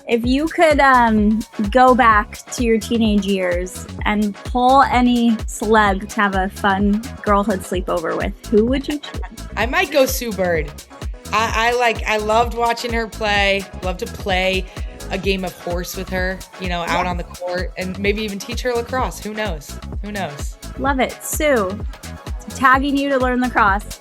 If you could go back to your teenage years and pull any celeb to have a fun girlhood sleepover with, who would you choose? I might go Sue Bird. I loved watching her play. Love to play a game of horse with her, out on the court, and maybe even teach her lacrosse. Who knows? Love it. Sue, tagging you to learn lacrosse.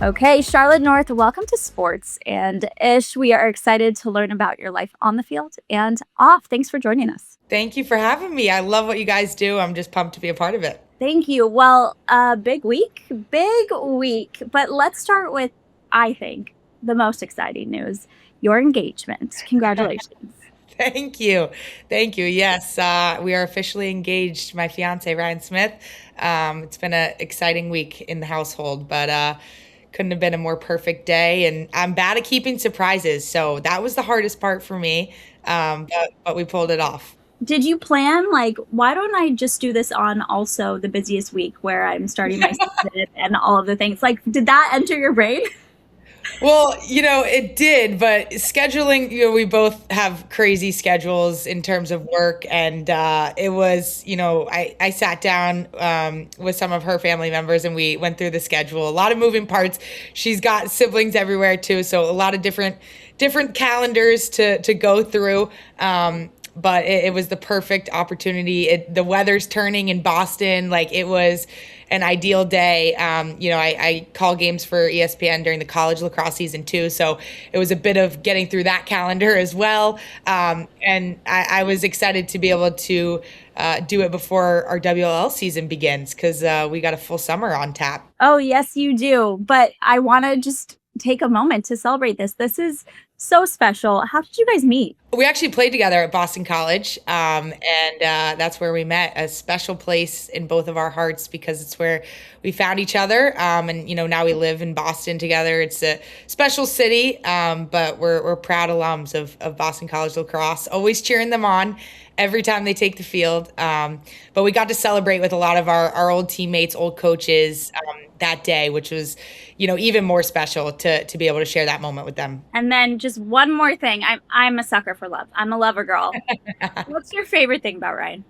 Okay, Charlotte North, welcome to Sports. And Ish, we are excited to learn about your life on the field and off. Thanks for joining us. Thank you for having me. I love what you guys do. I'm just pumped to be a part of it. Thank you. Well, big week. But let's start with, I think, the most exciting news, your engagement. Congratulations. Thank you. Yes, we are officially engaged, my fiance, Ryan Smith. It's been an exciting week in the household, but couldn't have been a more perfect day. And I'm bad at keeping surprises, so that was the hardest part for me, but we pulled it off. Did you plan, why don't I just do this on also the busiest week where I'm starting my season and all of the things? Did that enter your brain? Well, it did, but scheduling, we both have crazy schedules in terms of work. And it was, I sat down with some of her family members and we went through the schedule. A lot of moving parts. She's got siblings everywhere too. So a lot of different calendars to go through. But it was the perfect opportunity. The weather's turning in Boston. It was an ideal day. I call games for ESPN during the college lacrosse season too. So it was a bit of getting through that calendar as well. And I was excited to be able to do it before our WLL season begins because we got a full summer on tap. Oh, yes, you do. But I want to just take a moment to celebrate this. This is so special. How did you guys meet? We actually played together at Boston College, and that's where we met. A special place in both of our hearts because it's where we found each other. And now we live in Boston together. It's a special city, but we're proud alums of Boston College lacrosse. Always cheering them on every time they take the field. But we got to celebrate with a lot of our old teammates, old coaches that day, which was even more special to be able to share that moment with them. And then just one more thing. I'm a sucker for love. I'm a lover girl. What's your favorite thing about Ryan?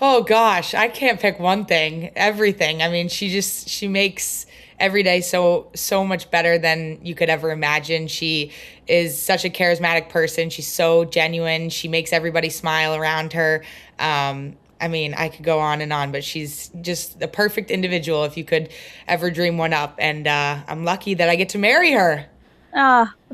Oh gosh, I can't pick one thing. Everything. I mean, she makes every day so much better than you could ever imagine. She is such a charismatic person. She's so genuine. She makes everybody smile around her. I mean, I could go on and on, but she's just the perfect individual if you could ever dream one up. And I'm lucky that I get to marry her.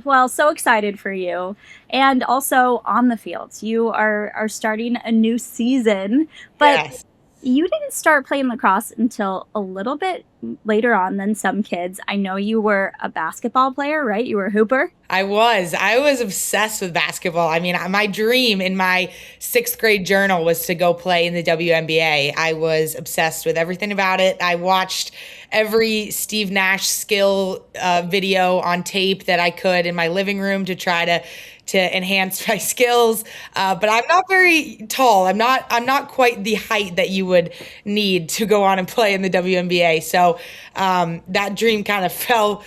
Well, so excited for you. And also on the fields, you are starting a new season, but Yes. You didn't start playing lacrosse until a little bit later on than some kids. I know you were a basketball player, right? You were a hooper. I was obsessed with basketball. I mean, my dream in my 6th grade journal was to go play in the WNBA. I was obsessed with everything about it. I watched every Steve Nash skill video on tape that I could in my living room to try to enhance my skills. But I'm not very tall. I'm not quite the height that you would need to go on and play in the WNBA. So that dream kind of fell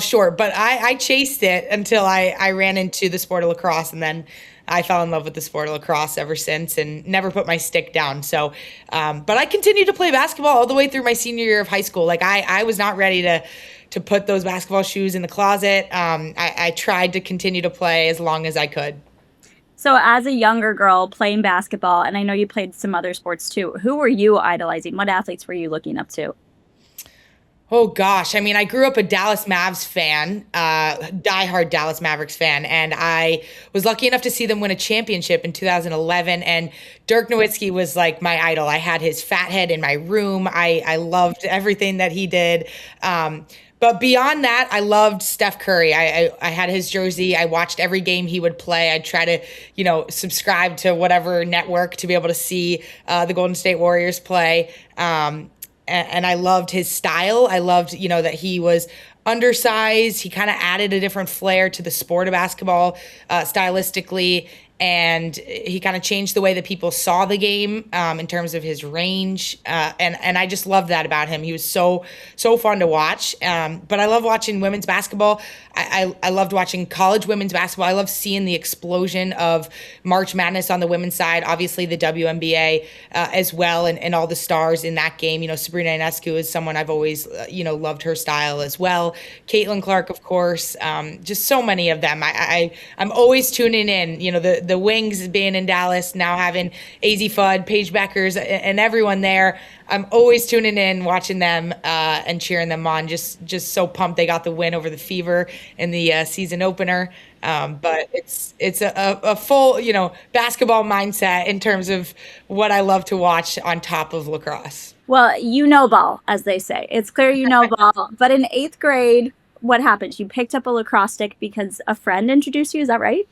short. But I chased it until I ran into the sport of lacrosse, and then I fell in love with the sport of lacrosse ever since and never put my stick down. So, but I continued to play basketball all the way through my senior year of high school. I was not ready to put those basketball shoes in the closet. I tried to continue to play as long as I could. So as a younger girl playing basketball, and I know you played some other sports too, who were you idolizing? What athletes were you looking up to? Oh gosh, I mean, I grew up a Dallas Mavs fan, diehard Dallas Mavericks fan, and I was lucky enough to see them win a championship in 2011. And Dirk Nowitzki was like my idol. I had his fat head in my room. I loved everything that he did. But beyond that, I loved Steph Curry. I had his jersey. I watched every game he would play. I'd try to, subscribe to whatever network to be able to see the Golden State Warriors play. And I loved his style. I loved, that he was undersized. He kind of added a different flair to the sport of basketball stylistically. and he kind of changed the way that people saw the game in terms of his range. And I just loved that about him. He was so fun to watch. But I love watching women's basketball. I loved watching college women's basketball. I love seeing the explosion of March Madness on the women's side. Obviously, the WNBA as well, and all the stars in that game. Sabrina Ionescu is someone I've always loved her style as well. Caitlin Clark, of course. Just so many of them. I'm always tuning in. The Wings being in Dallas, now having AZ Fudd, Paige Beckers, and everyone there. I'm always tuning in, watching them and cheering them on. Just so pumped they got the win over the Fever in the season opener. But it's a full basketball mindset in terms of what I love to watch on top of lacrosse. Well, ball, as they say. It's clear ball. But in 8th grade, what happened? You picked up a lacrosse stick because a friend introduced you. Is that right?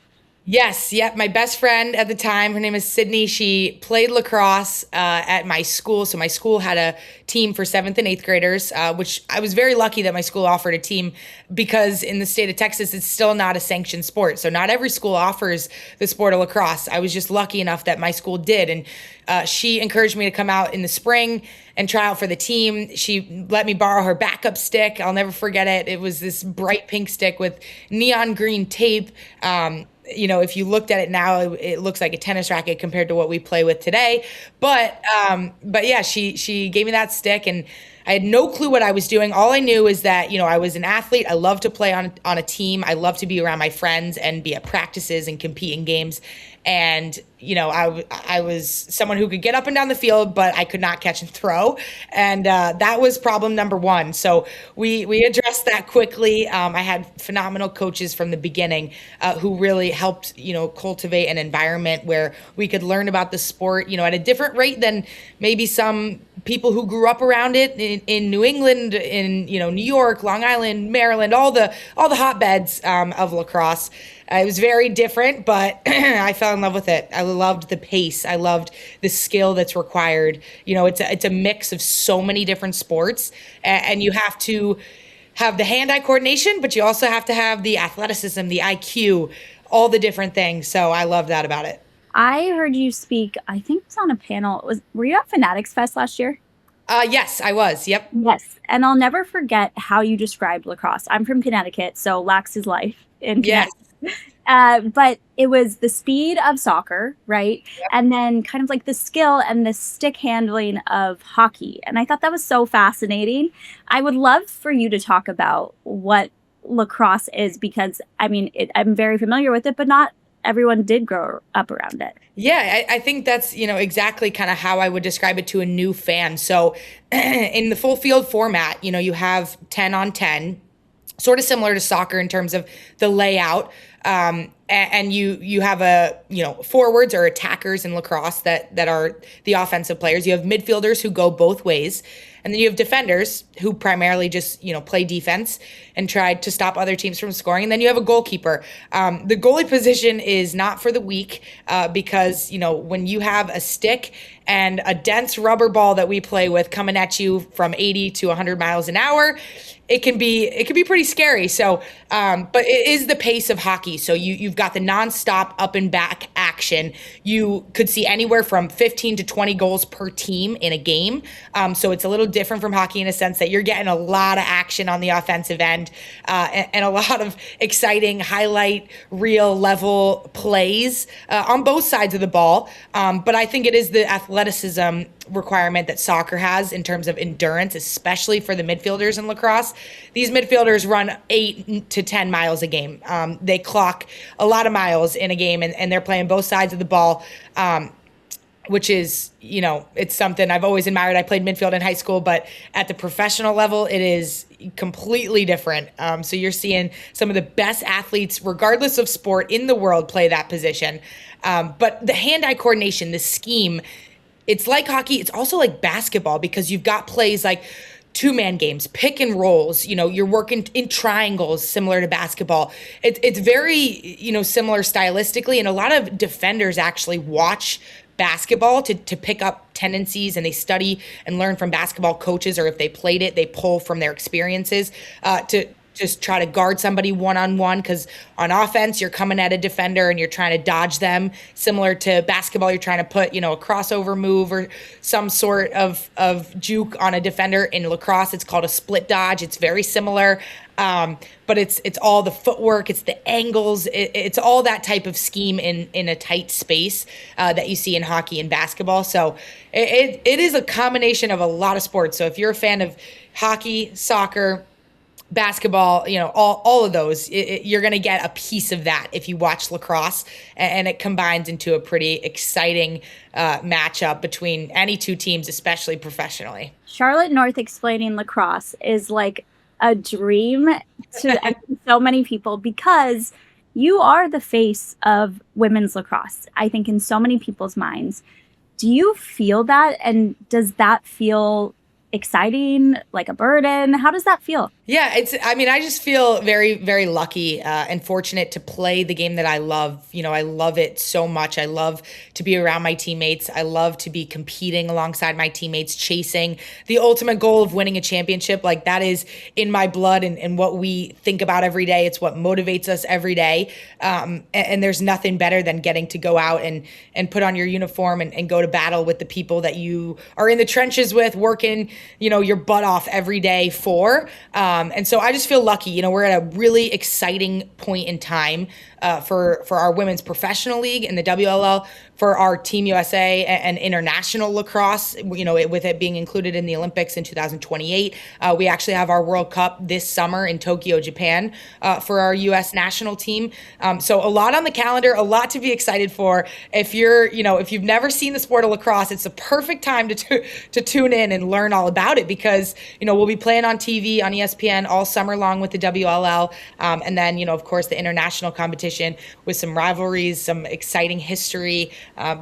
Yes. Yep. My best friend at the time, her name is Sydney. She played lacrosse at my school. So my school had a team for 7th and 8th graders, which I was very lucky that my school offered a team, because in the state of Texas, it's still not a sanctioned sport. So not every school offers the sport of lacrosse. I was just lucky enough that my school did. And she encouraged me to come out in the spring and try out for the team. She let me borrow her backup stick. I'll never forget it. It was this bright pink stick with neon green tape. If you looked at it now, it looks like a tennis racket compared to what we play with today. But yeah, she gave me that stick, and I had no clue what I was doing. All I knew is that, I was an athlete. I love to play on a team. I love to be around my friends and be at practices and compete in games. And, I was someone who could get up and down the field, but I could not catch and throw. And that was problem number one. So we addressed that quickly. I had phenomenal coaches from the beginning who really helped, cultivate an environment where we could learn about the sport, at a different rate than maybe some people who grew up around it in New England, in New York, Long Island, Maryland, all the hotbeds of lacrosse. It was very different, but I fell in love with it. I loved the pace. I loved the skill that's required. It's a mix of so many different sports, and you have to have the hand-eye coordination, but you also have to have the athleticism, the IQ, all the different things. So I love that about it. I heard you speak, I think it was on a panel. Were you at Fanatics Fest last year? Yes, I was. Yep. Yes. And I'll never forget how you described lacrosse. I'm from Connecticut, so lax is life in Connecticut. Yes. But it was the speed of soccer, right? Yep. And then kind of like the skill and the stick handling of hockey. And I thought that was so fascinating. I would love for you to talk about what lacrosse is, because I'm very familiar with it, but not everyone did grow up around it. Yeah, I think that's, exactly kind of how I would describe it to a new fan. So in the full field format, you have 10 on 10, sort of similar to soccer in terms of the layout. And you have forwards or attackers in lacrosse that are the offensive players. You have midfielders who go both ways. And then you have defenders who primarily just, play defense and try to stop other teams from scoring. And then you have a goalkeeper. The goalie position is not for the weak because, when you have a stick and a dense rubber ball that we play with coming at you from 80 to 100 miles an hour, it can be pretty scary. So, but it is the pace of hockey. So you've got the nonstop up and back action. You could see anywhere from 15 to 20 goals per team in a game. So it's a little different from hockey in a sense that you're getting a lot of action on the offensive end and a lot of exciting highlight reel level plays on both sides of the ball. But I think it is the athleticism requirement that soccer has in terms of endurance, especially for the midfielders in lacrosse. These midfielders run 8 to 10 miles a game. They clock a lot of miles in a game, and they're playing both sides of the ball, which is, it's something I've always admired. I played midfield in high school, but at the professional level, it is completely different. So you're seeing some of the best athletes, regardless of sport, in the world play that position. But the hand-eye coordination, the scheme, it's like hockey. It's also like basketball because you've got plays like two-man games, pick and rolls. You're working in triangles similar to basketball. It's very, similar stylistically. And a lot of defenders actually watch basketball to pick up tendencies, and they study and learn from basketball coaches, or if they played it, they pull from their experiences to just try to guard somebody one-on-one, because on offense, you're coming at a defender and you're trying to dodge them. Similar to basketball, you're trying to put, a crossover move or some sort of juke on a defender. In lacrosse, it's called a split dodge. It's very similar. But it's all the footwork, it's the angles, it's all that type of scheme in a tight space that you see in hockey and basketball. So it is a combination of a lot of sports. So if you're a fan of hockey, soccer, basketball, all of those, you're going to get a piece of that if you watch lacrosse, and it combines into a pretty exciting matchup between any two teams, especially professionally. Charlotte North explaining lacrosse is like a dream to so many people, because you are the face of women's lacrosse, I think, in so many people's minds. Do you feel that? And does that feel exciting, like a burden? How does that feel? Yeah, I just feel very, very lucky and fortunate to play the game that I love. I love it so much. I love to be around my teammates. I love to be competing alongside my teammates, chasing the ultimate goal of winning a championship. Like, that is in my blood and what we think about every day. It's what motivates us every day. And there's nothing better than getting to go out and put on your uniform and go to battle with the people that you are in the trenches with, working, your butt off every day for. And so I just feel lucky. We're at a really exciting point in time for our women's professional league in the WLL, for our Team USA and international lacrosse, with it being included in the Olympics in 2028. We actually have our World Cup this summer in Tokyo, Japan, for our U.S. national team. So a lot on the calendar, a lot to be excited for. If you've never seen the sport of lacrosse, it's the perfect time to tune in and learn all about it, because, we'll be playing on TV, on ESPN all summer long with the WLL. And then, of course, the international competition with some rivalries, some exciting history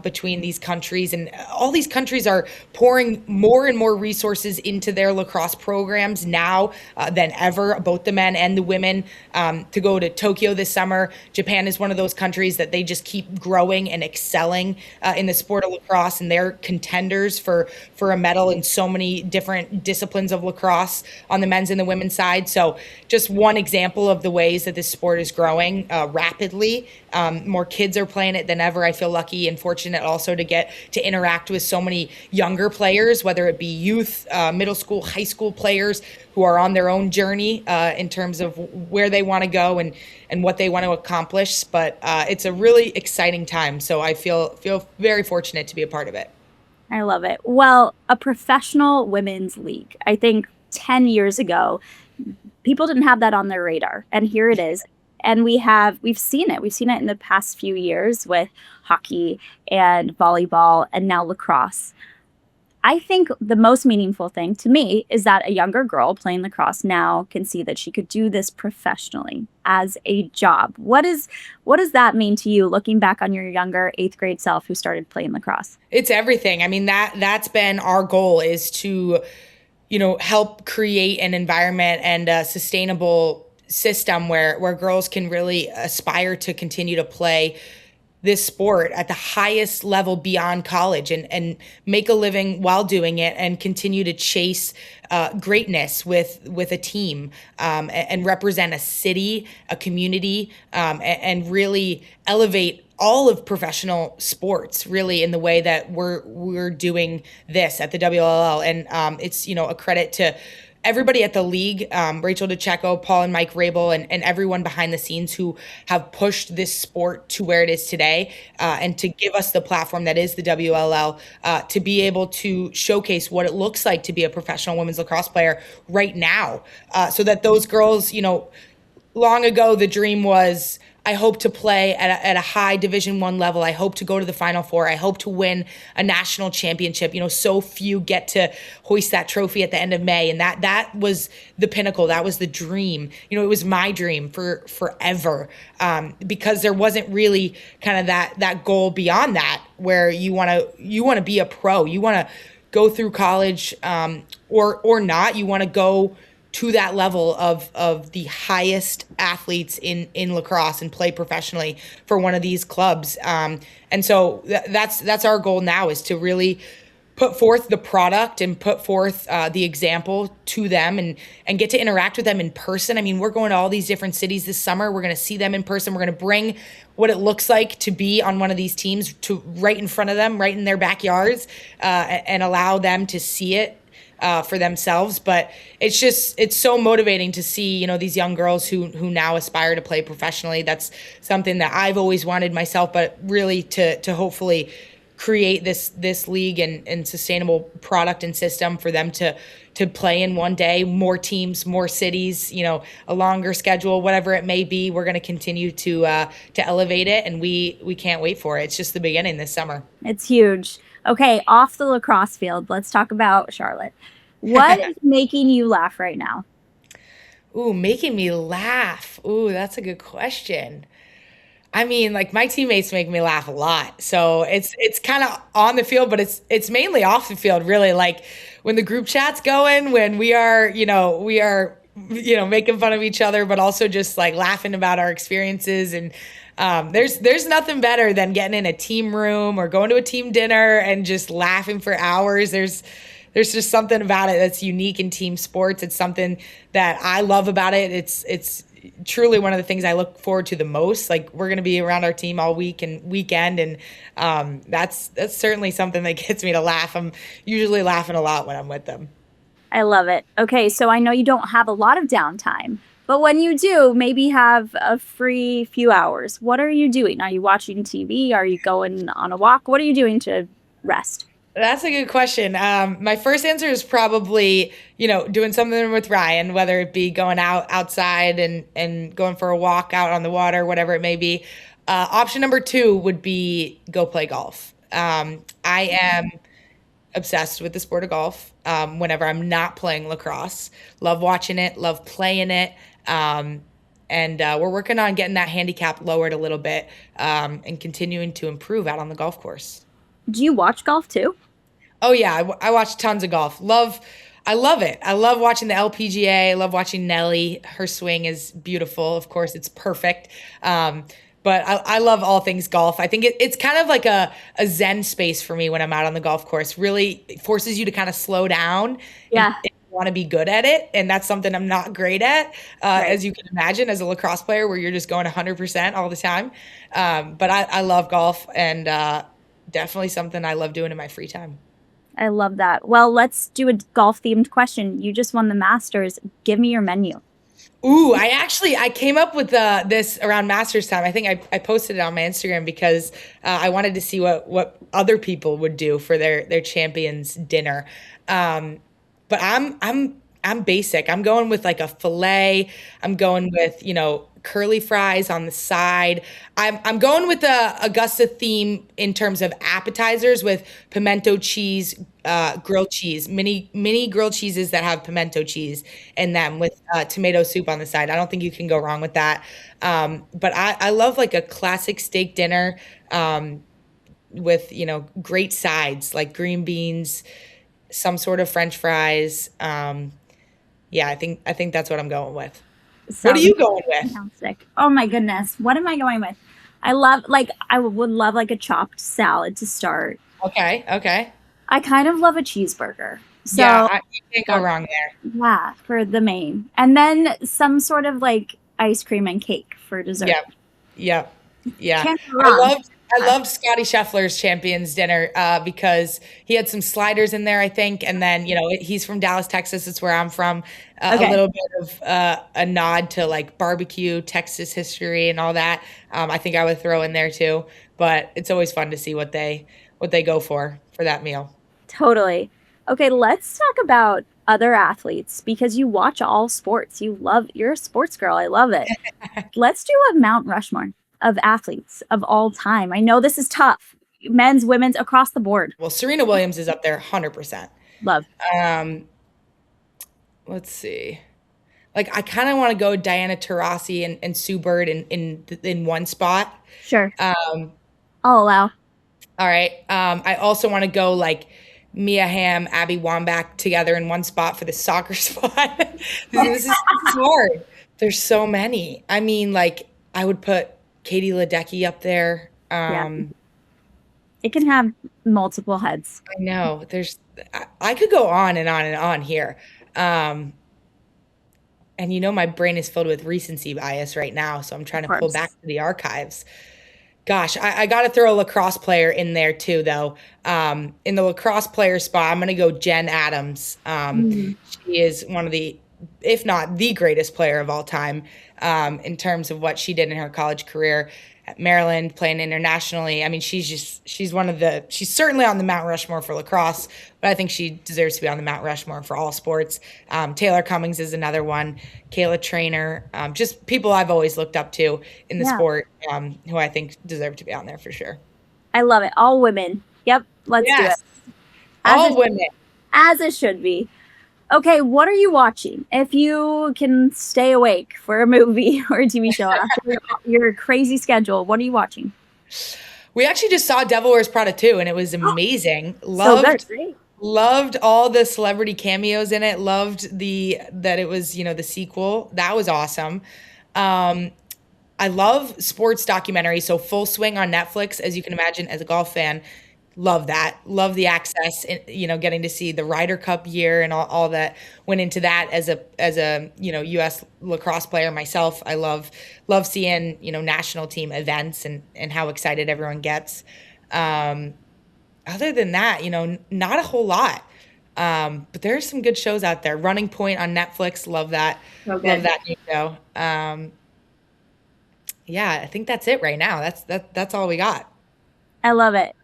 between these countries. And all these countries are pouring more and more resources into their lacrosse programs now than ever, both the men and the women, to go to Tokyo this summer. Japan is one of those countries that they just keep growing and excelling in the sport of lacrosse, and they're contenders for a medal in so many different disciplines of lacrosse on the men's and the women's side. So just one example of the ways that this sport is growing rapidly. More kids are playing it than ever. I feel lucky and fortunate also to get to interact with so many younger players, whether it be youth, middle school, high school players who are on their own journey in terms of where they want to go and what they want to accomplish. But it's a really exciting time. So I feel very fortunate to be a part of it. I love it. Well, a professional women's league, I think 10 years ago, people didn't have that on their radar. And here it is. And we've seen it. We've seen it in the past few years with hockey and volleyball and now lacrosse. I think the most meaningful thing to me is that a younger girl playing lacrosse now can see that she could do this professionally as a job. What does that mean to you, looking back on your younger 8th grade self who started playing lacrosse? It's everything. I mean, that's been our goal, is to, help create an environment and a sustainable system where girls can really aspire to continue to play this sport at the highest level beyond college and make a living while doing it, and continue to chase greatness with a team, and represent a city, a community, and really elevate all of professional sports, really, in the way that we're doing this at the WLL. And it's, a credit to everybody at the league, Rachel DeCecco, Paul and Mike Rabel, and everyone behind the scenes who have pushed this sport to where it is today, and to give us the platform that is the WLL, to be able to showcase what it looks like to be a professional women's lacrosse player right now, so that those girls, long ago, the dream was, I hope to play at a high Division I level. I hope to go to the Final Four. I hope to win a national championship. So few get to hoist that trophy at the end of May. And that was the pinnacle. That was the dream. It was my dream for forever, because there wasn't really kind of that goal beyond that, where you want to be a pro. You want to go through college, or not. You want to go to that level of the highest athletes in lacrosse and play professionally for one of these clubs. And so that's our goal now, is to really put forth the product and put forth the example to them and get to interact with them in person. I mean, we're going to all these different cities this summer. We're going to see them in person. We're going to bring what it looks like to be on one of these teams to right in front of them, right in their backyards, and allow them to see it for themselves. But it's so motivating to see, you know, these young girls who now aspire to play professionally. That's something that I've always wanted myself, but really to hopefully create this league and sustainable product and system for them to play in one day, more teams, more cities, you know, a longer schedule, whatever it may be. We're going to continue to elevate it, and we can't wait for it. It's just the beginning this summer. It's huge. Okay, off the lacrosse field, let's talk about Charlotte. What is making you laugh right now? Ooh, making me laugh. Ooh, that's a good question. I mean, like, my teammates make me laugh a lot. So it's kind of on the field, but it's mainly off the field, really. Like, when the group chat's going, when we are making fun of each other, but also just like laughing about our experiences. And there's nothing better than getting in a team room or going to a team dinner and just laughing for hours. There's just something about it that's unique in team sports. It's something that I love about it. It's truly one of the things I look forward to the most. Like, we're going to be around our team all week and weekend, and that's certainly something that gets me to laugh. I'm usually laughing a lot when I'm with them. I love it. Okay, so I know you don't have a lot of downtime, but when you do, maybe have a free few hours. What are you doing? Are you watching TV? Are you going on a walk? What are you doing to rest? That's a good question. My first answer is probably, doing something with Ryan, whether it be going outside and going for a walk out on the water, whatever it may be. Option number 2 would be go play golf. I am obsessed with the sport of golf. Whenever I'm not playing lacrosse, love watching it, love playing it. And we're working on getting that handicap lowered a little bit, and continuing to improve out on the golf course. Do you watch golf too? Oh yeah, I watch tons of golf. I love it. I love watching the LPGA. I love watching Nelly. Her swing is beautiful. Of course, it's perfect. But I love all things golf. I think it's kind of like a zen space for me when I'm out on the golf course. Really forces you to kind of slow down. Yeah. And want to be good at it. And that's something I'm not great at, Right. as you can imagine, as a lacrosse player, where you're just going 100% all the time. But I love golf, and definitely something I love doing in my free time. I love that. Well, let's do a golf themed question. You just won the Masters. Give me your menu. Ooh, I came up with this around Masters time. I think I posted it on my Instagram because I wanted to see what other people would do for their champions dinner. But I'm basic. I'm going with like a filet. I'm going with, curly fries on the side. I'm going with the Augusta theme in terms of appetizers with pimento cheese, grilled cheese, mini grilled cheeses that have pimento cheese in them with tomato soup on the side. I don't think you can go wrong with that. But I love like a classic steak dinner, with, great sides like green beans, some sort of French fries. Yeah, I think that's what I'm going with. What are you going with? Fantastic. Oh my goodness. What am I going with? I would love like a chopped salad to start. Okay. I kind of love a cheeseburger. So Yeah, you can't go wrong there. yeah, for the main. And then some sort of like ice cream and cake for dessert. Yep. Yeah. Can't go wrong. I loved Scotty Scheffler's Champions Dinner because he had some sliders in there, I think. And then, he's from Dallas, Texas. It's where I'm from. Okay. A little bit of a nod to like barbecue, Texas history and all that. I think I would throw in there too. But it's always fun to see what they go for that meal. Totally. Okay, let's talk about other athletes because you watch all sports. You're a sports girl. I love it. Let's do a Mount Rushmore of athletes of all time. I know this is tough. Men's, women's, across the board. Well, Serena Williams is up there 100%. Love. Let's see. Like, I kind of want to go Diana Taurasi and Sue Bird in one spot. Sure. Um, I'll allow. All right. I also want to go like Mia Hamm, Abby Wambach together in one spot for the soccer spot. This is hard. There's so many. I mean, like, I would put Katie Ledecky up there. Yeah. It can have multiple heads. I know. I could go on and on and on here. Um, and my brain is filled with recency bias right now, so I'm trying Of to pull back course. to the archives. Gosh, I got to throw a lacrosse player in there too, though. In the lacrosse player spot, I'm going to go Jen Adams. Mm. She is one of the, if not the greatest player of all time, in terms of what she did in her college career at Maryland, playing internationally. I mean, she's certainly on the Mount Rushmore for lacrosse, but I think she deserves to be on the Mount Rushmore for all sports. Taylor Cummings is another one. Kayla Trainer, just people I've always looked up to in the Yeah. sport, who I think deserve to be on there for sure. I love it. All women. Yep. Let's do it. Yes, all women. As it should be. Okay, what are you watching? If you can stay awake for a movie or a TV show after your crazy schedule, what are you watching? We actually just saw Devil Wears Prada 2, and it was amazing. So good. Great. Loved all the celebrity cameos in it. Loved that it was, the sequel. That was awesome. I love sports documentaries, so Full Swing on Netflix, as you can imagine, as a golf fan. Love that. Love the access, getting to see the Ryder Cup year and all that went into that as a U.S. lacrosse player myself. I love seeing, national team events and how excited everyone gets. Other than that, not a whole lot. But there's some good shows out there. Running Point on Netflix. Love that. So good. Love that new show. Yeah, I think that's it right now. That's all we got. I love it.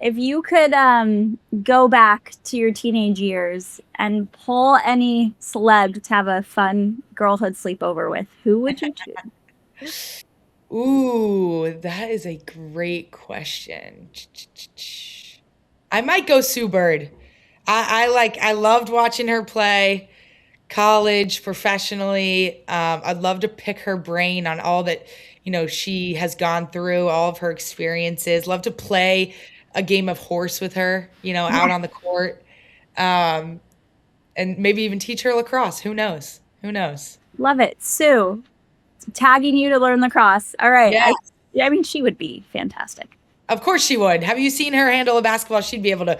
If you could go back to your teenage years and pull any celeb to have a fun girlhood sleepover with, who would you choose? Ooh, that is a great question. I might go Sue Bird. I loved watching her play college, professionally. I'd love to pick her brain on all that, she has gone through, all of her experiences. Love to play a game of horse with her, out on the court. And maybe even teach her lacrosse. Who knows? Who knows? Love it. Sue, tagging you to learn lacrosse. All right. Yes. I mean, she would be fantastic. Of course she would. Have you seen her handle a basketball? She'd be able to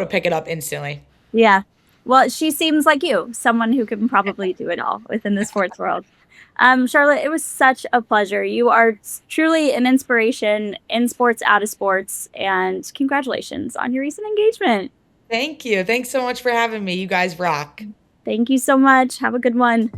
pick it up instantly. Yeah. Well, she seems like you, someone who can probably do it all within the sports world. Charlotte, it was such a pleasure. You are truly an inspiration in sports, out of sports, and congratulations on your recent engagement. Thank you. Thanks so much for having me. You guys rock. Thank you so much. Have a good one.